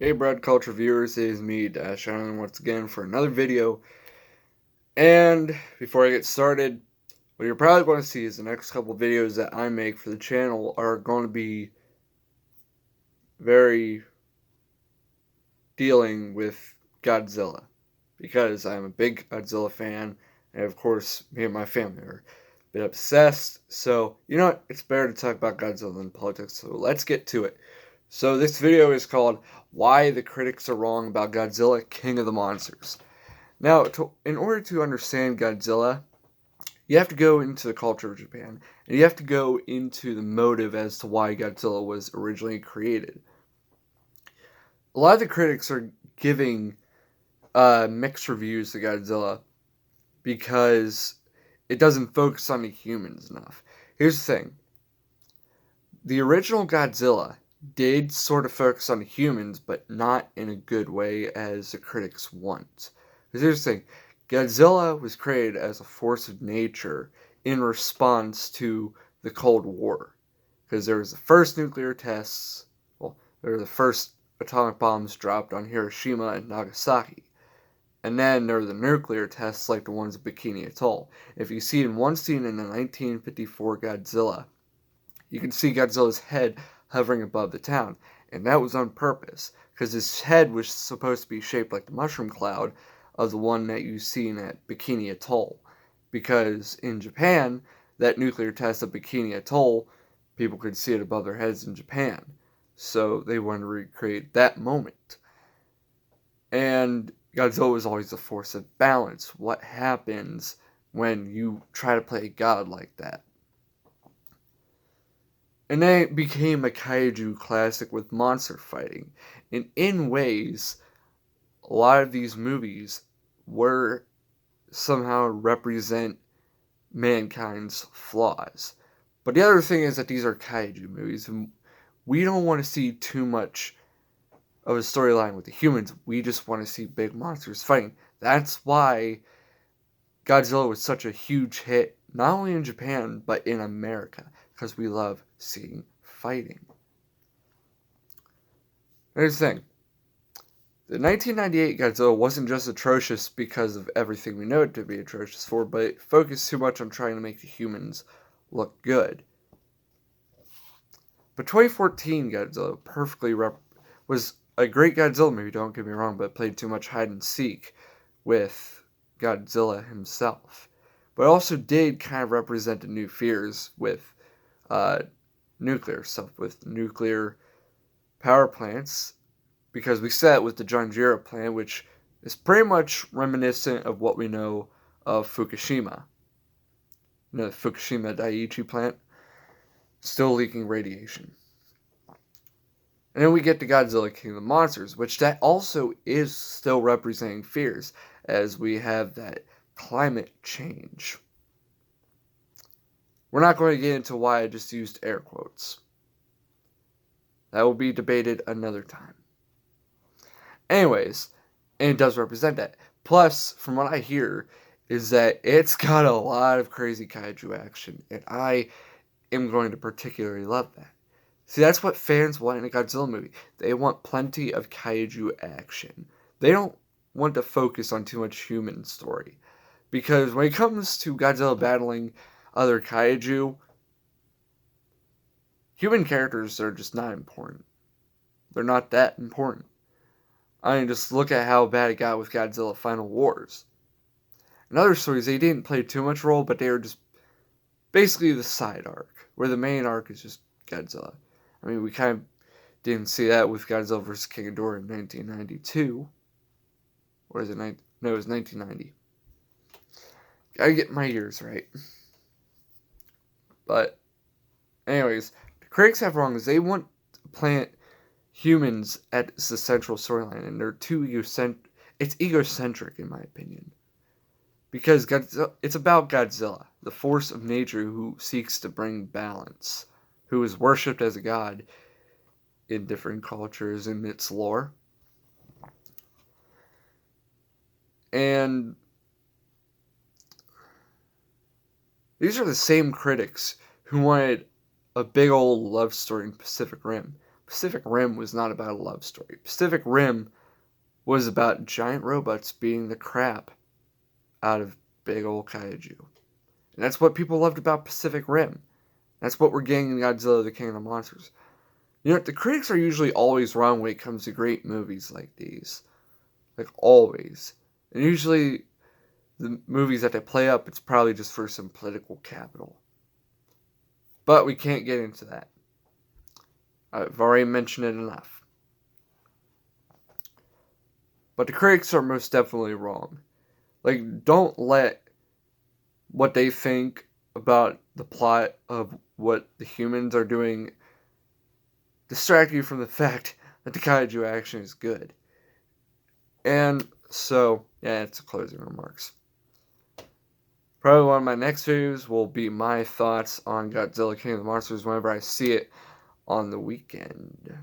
Hey Brad Culture viewers, it is me, Dash Island, once again for another video. And before I get started, what you're probably going to see is the next couple videos that I make for the channel are going to be very dealing with Godzilla. Because I'm a big Godzilla fan, and of course, me and my family are a bit obsessed. So, you know what? It's better to talk about Godzilla than politics, so let's get to it. So this video is called Why the Critics Are Wrong About Godzilla, King of the Monsters. Now, in order to understand Godzilla, you have to go into the culture of Japan, and you have to go into the motive as to why Godzilla was originally created. A lot of the critics are giving mixed reviews to Godzilla because it doesn't focus on the humans enough. Here's the thing. The original Godzilla did sort of focus on the humans, but not in a good way as the critics want. Because here's the thing. Godzilla was created as a force of nature in response to the Cold War. Because there was the first nuclear tests, well, there were the first atomic bombs dropped on Hiroshima and Nagasaki. And then there were the nuclear tests like the ones at Bikini Atoll. If you see in one scene in the 1954 Godzilla, you can see Godzilla's head hovering above the town. And that was on purpose, because his head was supposed to be shaped like the mushroom cloud of the one that you've seen at Bikini Atoll. Because in Japan, that nuclear test at Bikini Atoll, people could see it above their heads in Japan. So they wanted to recreate that moment. And Godzilla was always a force of balance. What happens when you try to play a god like that? And then it became a kaiju classic with monster fighting. And in ways, a lot of these movies were somehow represent mankind's flaws. But the other thing is that these are kaiju movies, and we don't want to see too much of a storyline with the humans. We just want to see big monsters fighting. That's why Godzilla was such a huge hit, not only in Japan, but in America, because we love seeing fighting. Here's the thing. The 1998 Godzilla wasn't just atrocious because of everything we know it to be atrocious for, but it focused too much on trying to make the humans look good. But 2014 Godzilla was a great Godzilla movie, don't get me wrong, but it played too much hide and seek with Godzilla himself. But it also did kind of represent the new fears with nuclear stuff, with nuclear power plants, because we saw it with the Janjira plant, which is pretty much reminiscent of what we know of Fukushima. You know, the Fukushima Daiichi plant, still leaking radiation. And then we get to Godzilla King of the Monsters, which that also is still representing fears, as we have that climate change. We're not going to get into why I just used air quotes. That will be debated another time. Anyways, and it does represent that. Plus, from what I hear, is that it's got a lot of crazy kaiju action, and I am going to particularly love that. See, that's what fans want in a Godzilla movie. They want plenty of kaiju action. They don't want to focus on too much human story. Because when it comes to Godzilla battling other kaiju, human characters are just not important. They're not that important. I mean, just look at how bad it got with Godzilla Final Wars. In other stories, they didn't play too much role, but they were just basically the side arc, where the main arc is just Godzilla. I mean, we kind of didn't see that with Godzilla vs. King Ghidorah in 1992. Or is it? No, it was 1990. Gotta get my years right. But, anyways, the critics have wrong is they want to plant humans as the central storyline, and they're too egocentric. It's egocentric, in my opinion. Because it's about Godzilla, the force of nature who seeks to bring balance, who is worshipped as a god in different cultures in its lore. And these are the same critics who wanted a big old love story in Pacific Rim. Pacific Rim was not about a love story. Pacific Rim was about giant robots beating the crap out of big old kaiju. And that's what people loved about Pacific Rim. That's what we're getting in Godzilla the King of the Monsters. You know, the critics are usually always wrong when it comes to great movies like these. Like, always. And usually, the movies that they play up, it's probably just for some political capital. But we can't get into that. I've already mentioned it enough. But the critics are most definitely wrong. Like, don't let what they think about the plot of what the humans are doing distract you from the fact that the kaiju action is good. And so, yeah, it's the closing remarks. Probably one of my next videos will be my thoughts on Godzilla King of the Monsters whenever I see it on the weekend.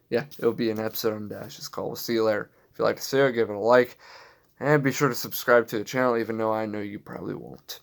Yeah, it'll be an episode on Dash's Call. We'll see you later. If you like the video, give it a like. And be sure to subscribe to the channel, even though I know you probably won't.